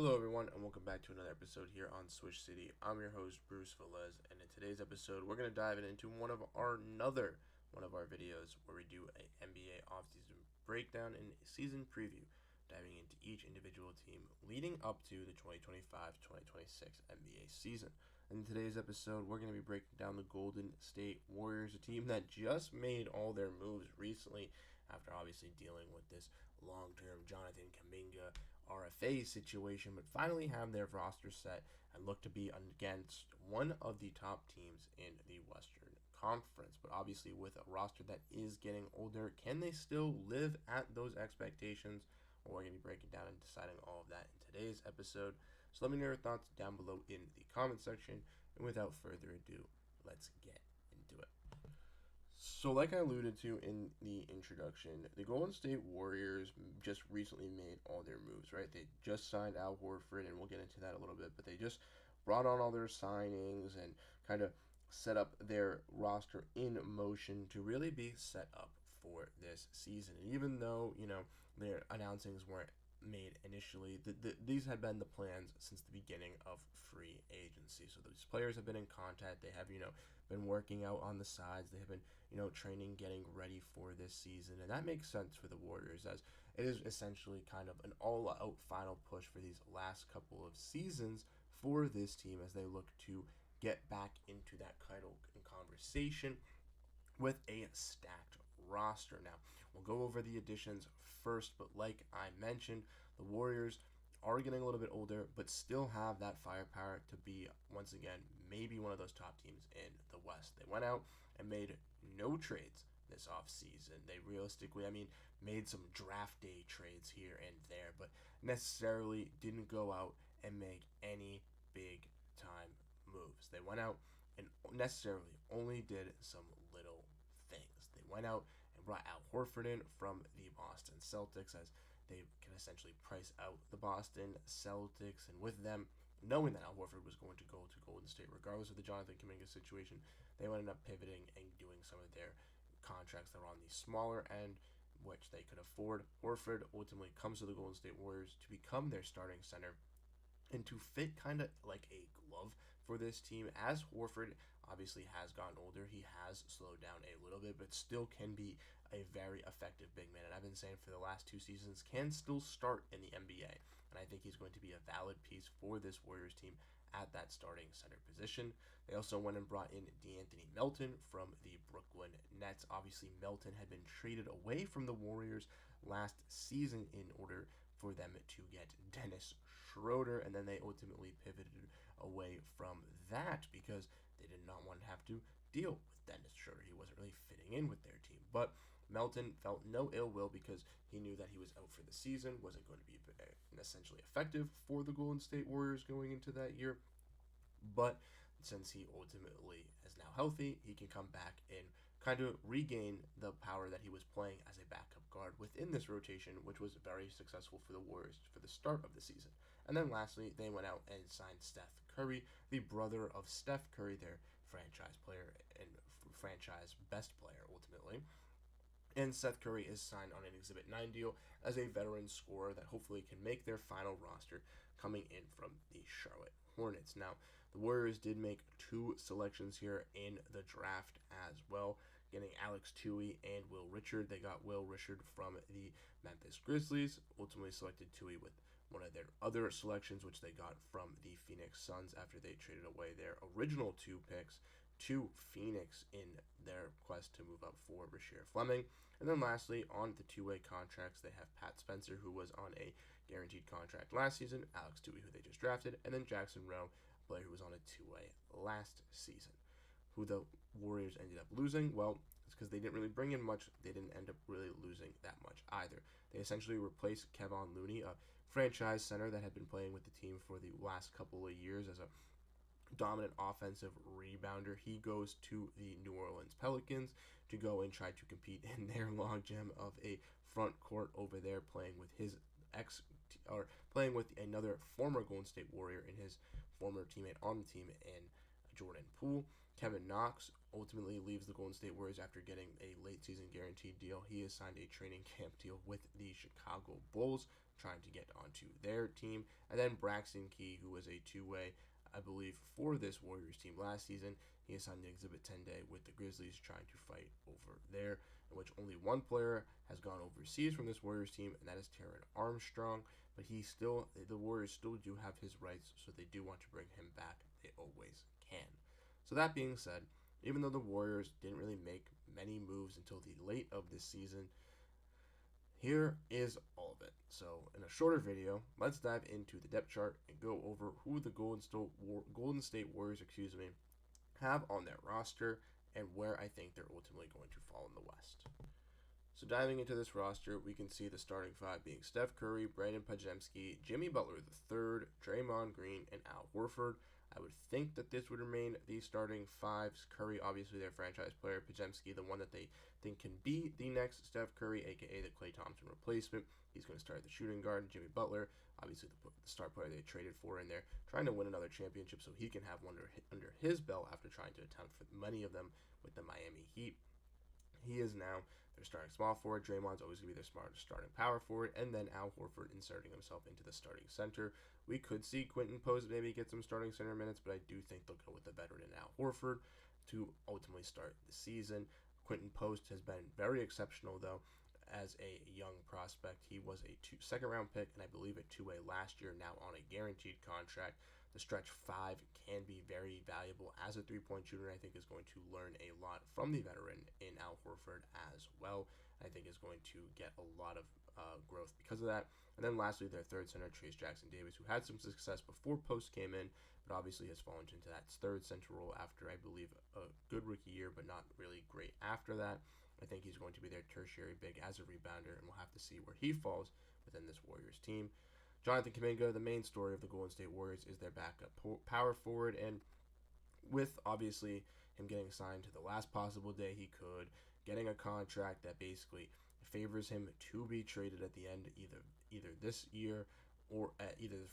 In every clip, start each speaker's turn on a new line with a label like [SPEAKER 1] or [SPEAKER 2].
[SPEAKER 1] Hello, everyone, and welcome back to another episode here on Swish City. I'm your host, Bruce Veliz, and in today's episode, we're going to dive into one of our videos where we do a NBA offseason breakdown and season preview, diving into each individual team leading up to the 2025-2026 NBA season. In today's episode, we're going to be breaking down the Golden State Warriors, a team that just made all their moves recently after obviously dealing with this long-term Jonathan Kuminga RFA situation, but finally have their roster set and look to be against one of the top teams in the Western Conference. But obviously with a roster that is getting older, can they still live at those expectations? Well, we're going to be breaking down and deciding all of that in today's episode. So let me know your thoughts down below in the comment section. And without further ado, let's get into it. So like I alluded to in the introduction, the Golden State Warriors just recently made all their moves, right? They just signed Al Horford, and we'll get into that a little bit, but they just brought on all their signings and kind of set up their roster in motion to really be set up for this season. And even though, their announcings weren't made initially, these had been the plans since the beginning of free agency. So these players have been in contact. They have, been working out on the sides. They have been, training, getting ready for this season. And that makes sense for the Warriors, as it is essentially kind of an all-out final push for these last couple of seasons for this team as they look to get back into that title conversation with a stacked roster. Now, we'll go over the additions first, but like I mentioned, the Warriors are getting a little bit older, but still have that firepower to be, once again, maybe one of those top teams in the West. They went out and made no trades this offseason. They realistically, made some draft day trades here and there, but necessarily didn't go out and make any big time moves. They went out and necessarily only did some little things. They went out and brought Al Horford in from the Boston Celtics, as they can essentially price out the Boston Celtics, and with them knowing that Al Horford was going to go to Golden State regardless of the Jonathan Kuminga situation, they ended up pivoting and doing some of their contracts that were on the smaller end, which they could afford. Horford ultimately comes to the Golden State Warriors to become their starting center and to fit kind of like a glove for this team. As Horford obviously has gotten older, he has slowed down a little bit, but still can be a very effective big man. And I've been saying for the last 2 seasons, can still start in the NBA. And I think he's going to be a valid piece for this Warriors team at that starting center position. They also went and brought in DeAnthony Melton from the Brooklyn Nets. Obviously, Melton had been traded away from the Warriors last season in order for them to get Dennis Schroeder, and then they ultimately pivoted away from that because they did not want to have to deal with Dennis Schroeder. He wasn't really fitting in with their team. But Melton felt no ill will because he knew that he was out for the season, wasn't going to be essentially effective for the Golden State Warriors going into that year. But since he ultimately is now healthy, he can come back and kind of regain the power that he was playing as a backup guard within this rotation, which was very successful for the Warriors for the start of the season. And then lastly, they went out and signed Steph Curry, the brother of Steph Curry, their franchise player and franchise best player ultimately. And Seth Curry is signed on an Exhibit 9 deal as a veteran scorer that hopefully can make their final roster coming in from the Charlotte Hornets. Now, the Warriors did make 2 selections here in the draft as well, getting Alex Tui and Will Richard. They got Will Richard from the Memphis Grizzlies, ultimately selected Tui with one of their other selections, which they got from the Phoenix Suns after they traded away their original 2 picks to Phoenix in their quest to move up for Rasheer Fleming. And then lastly, on the 2-way contracts, they have Pat Spencer, who was on a guaranteed contract last season, Alex Tui, who they just drafted, and then Jackson Rowe, a player who was on a 2-way last season. Who the Warriors ended up losing? Well, it's because they didn't really bring in much. They didn't end up really losing that much either. They essentially replaced Kevon Looney, a franchise center that had been playing with the team for the last couple of years as a dominant offensive rebounder. He goes to the New Orleans Pelicans to go and try to compete in their logjam of a front court over there, playing with another former Golden State Warrior and his former teammate on the team in Jordan Poole. Kevin Knox ultimately leaves the Golden State Warriors after getting a late season guaranteed deal. He has signed a training camp deal with the Chicago Bulls, trying to get onto their team. And then Braxton Key, who was a two-way, I believe, for this Warriors team last season. He is signed the Exhibit 10 day with the Grizzlies, trying to fight over there, in which only one player has gone overseas from this Warriors team, and that is Taron Armstrong. But the Warriors still do have his rights, so they do want to bring him back. They always can. So that being said, even though the Warriors didn't really make many moves until the late of this season, here is all of it. So in a shorter video, let's dive into the depth chart and go over who the Golden State Warriors, have on their roster and where I think they're ultimately going to fall in the West. So diving into this roster, we can see the starting five being Steph Curry, Brandon Podziemski, Jimmy Butler III, Draymond Green, and Al Horford. I would think that this would remain the starting fives. Curry, obviously their franchise player. Podziemski, the one that they think can be the next Steph Curry, aka the Klay Thompson replacement. He's going to start the shooting guard. Jimmy Butler, obviously the star player they traded for in there, trying to win another championship so he can have one under his belt after trying to attempt for many of them with the Miami Heat. He is now their starting small forward. Draymond's always going to be their starting power forward. And then Al Horford inserting himself into the starting center. We could see Quentin Post maybe get some starting center minutes, but I do think they'll go with the veteran Al Horford to ultimately start the season. Quentin Post has been very exceptional, though, as a young prospect. He was a second-round pick, and I believe a two-way last year, now on a guaranteed contract. The stretch five can be very valuable as a three-point shooter, and I think is going to learn a lot from the veteran in Al Horford as well. I think is going to get a lot of growth because of that. And then lastly, their third center, Trayce Jackson-Davis, who had some success before Post came in, but obviously has fallen into that third center role after, I believe, a good rookie year, but not really great after that. I think he's going to be their tertiary big as a rebounder, and we'll have to see where he falls within this Warriors team. Jonathan Kuminga, the main story of the Golden State Warriors, is their backup power forward, and with obviously him getting signed to the last possible day he could, getting a contract that basically favors him to be traded at the end, either this year or at either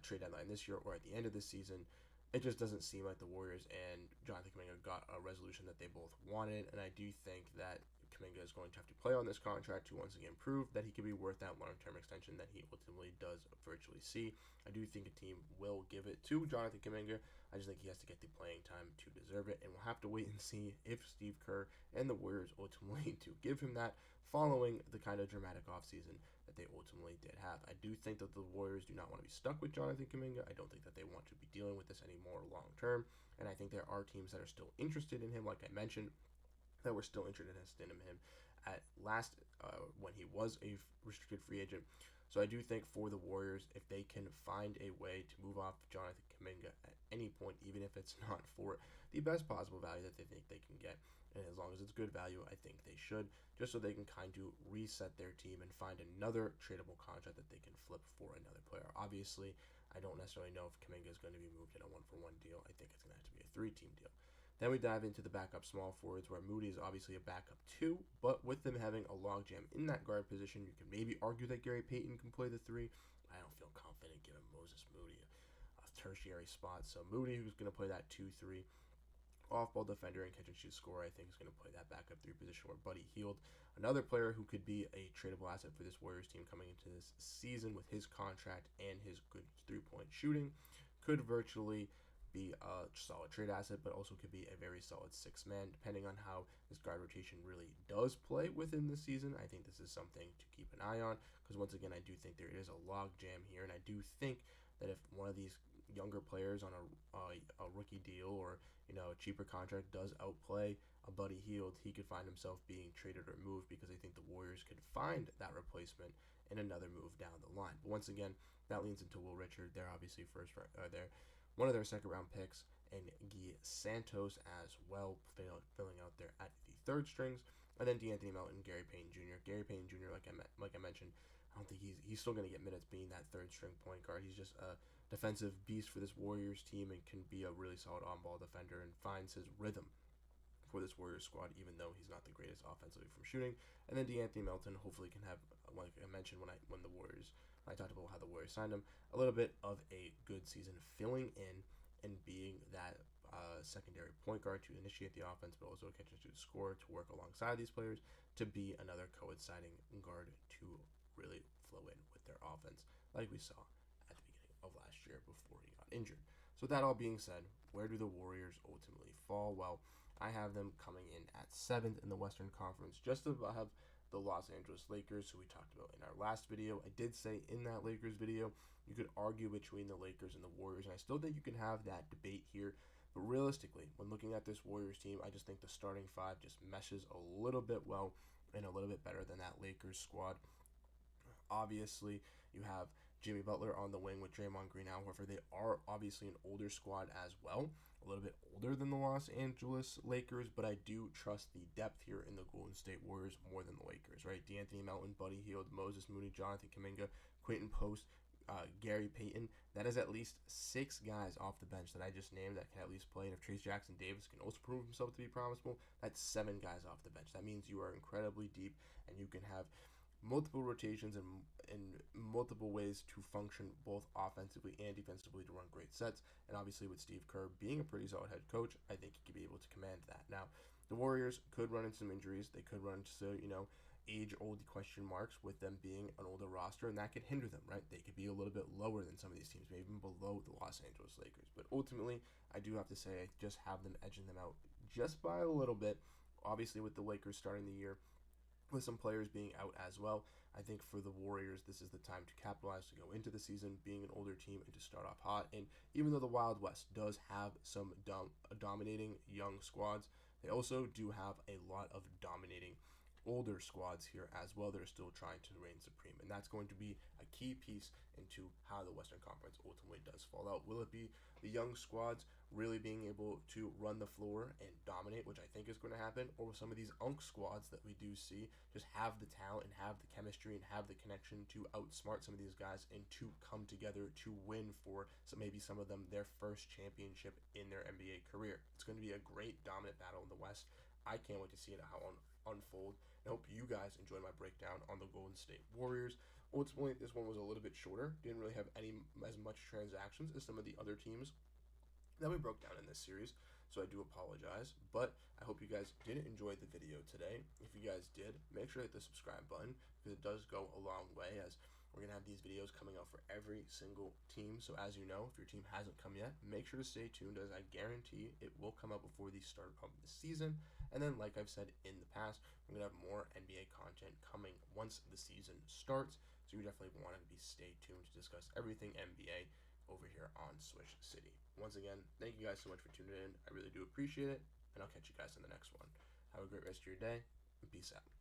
[SPEAKER 1] trade deadline this year or at the end of the season. It just doesn't seem like the Warriors and Jonathan Kuminga got a resolution that they both wanted, and I do think that Kuminga is going to have to play on this contract to once again prove that he can be worth that long-term extension that he ultimately does virtually see. I do think a team will give it to Jonathan Kuminga. I just think he has to get the playing time to deserve it, and we'll have to wait and see if Steve Kerr and the Warriors ultimately to give him that following the kind of dramatic offseason that they ultimately did have. I do think that the Warriors do not want to be stuck with Jonathan Kuminga. I don't think that they want to be dealing with this anymore long-term, and I think there are teams that are still interested in him, like I mentioned, that were still interested in him at last when he was a restricted free agent. So I do think for the Warriors, if they can find a way to move off Jonathan Kuminga at any point, even if it's not for the best possible value that they think they can get, and as long as it's good value, I think they should, just so they can kind of reset their team and find another tradable contract that they can flip for another player. Obviously, I don't necessarily know if Kuminga is going to be moved in a one-for-one deal. I think it's going to have to be a three-team deal. Then we dive into the backup small forwards, where Moody is obviously a backup too, but with them having a logjam in that guard position, you can maybe argue that Gary Payton can play the three. I don't feel confident giving Moses Moody a tertiary spot. So Moody, who's going to play that 2-3 off-ball defender and catch-and-shoot scorer, I think is going to play that backup three position, where Buddy Hield, another player who could be a tradable asset for this Warriors team coming into this season with his contract and his good three-point shooting, could virtually be a solid trade asset, but also could be a very solid six-man, depending on how this guard rotation really does play within the season. I think this is something to keep an eye on, because once again, I do think there is a log jam here, and I do think that if one of these younger players on a rookie deal or a cheaper contract does outplay a Buddy Hield, he could find himself being traded or moved, because I think the Warriors could find that replacement in another move down the line. But once again, that leans into Will Richard. They're obviously one of their second-round picks, and Guy Santos as well, filling out there at the third strings, and then DeAnthony Melton, Gary Payton Jr. Gary Payton Jr., like I mentioned, I don't think he's still going to get minutes being that third-string point guard. He's just a defensive beast for this Warriors team and can be a really solid on-ball defender and finds his rhythm for this Warriors squad, even though he's not the greatest offensively from shooting. And then DeAnthony Melton hopefully can have, like I mentioned when I talked about how the Warriors signed him, a little bit of a good season filling in and being that secondary point guard to initiate the offense, but also catch and shoot score to work alongside these players, to be another coinciding guard to really flow in with with their offense, like we saw at the beginning of last year before he got injured. So, with that all being said, where do the Warriors ultimately fall? Well, I have them coming in at 7th in the Western Conference, just above the Los Angeles Lakers, who we talked about in our last video. I did say in that Lakers video, you could argue between the Lakers and the Warriors, and I still think you can have that debate here. But realistically, when looking at this Warriors team, I just think the starting five just meshes a little bit well and a little bit better than that Lakers squad. Obviously, you have Jimmy Butler on the wing with Draymond Green. However, they are obviously an older squad as well, a little bit older than the Los Angeles Lakers, but I do trust the depth here in the Golden State Warriors more than the Lakers, right? D'Anthony Melton, Buddy Hield, Moses Moody, Jonathan Kuminga, Quentin Post, Gary Payton. That is at least 6 guys off the bench that I just named that can at least play. And if Trace Jackson Davis can also prove himself to be promisable, that's 7 guys off the bench. That means you are incredibly deep and you can have multiple rotations and multiple ways to function both offensively and defensively to run great sets. And obviously with Steve Kerr being a pretty solid head coach, I think he could be able to command that. Now, the Warriors could run into some injuries. They could run into, age-old question marks with them being an older roster, and that could hinder them, right? They could be a little bit lower than some of these teams, maybe even below the Los Angeles Lakers. But ultimately, I do have to say I just have them edging them out just by a little bit. Obviously, with the Lakers starting the year with some players being out as well, I think for the Warriors, this is the time to capitalize, to go into the season being an older team and to start off hot. And even though the Wild West does have some dominating young squads, they also do have a lot of dominating older squads here as well that are still trying to reign supreme. And that's going to be a key piece into how the Western Conference ultimately does fall out. Will it be the young squads really being able to run the floor and dominate, which I think is going to happen, or will some of these UNC squads that we do see just have the talent and have the chemistry and have the connection to outsmart some of these guys and to come together to win for maybe some of them their first championship in their NBA career? It's going to be a great dominant battle in the West. I can't wait to see it how unfold. I hope you guys enjoyed my breakdown on the Golden State Warriors. Ultimately, this one was a little bit shorter. Didn't really have as much transactions as some of the other teams that we broke down in this series, so I do apologize. But I hope you guys did enjoy the video today. If you guys did, make sure to hit the subscribe button because it does go a long way, as we're going to have these videos coming out for every single team. So as you know, if your team hasn't come yet, make sure to stay tuned, as I guarantee it will come out before the start of the season. And then, like I've said in the past, we're going to have more NBA content coming once the season starts. So you definitely want to stay tuned to discuss everything NBA over here on Swish City. Once again, thank you guys so much for tuning in. I really do appreciate it, and I'll catch you guys in the next one. Have a great rest of your day, and peace out.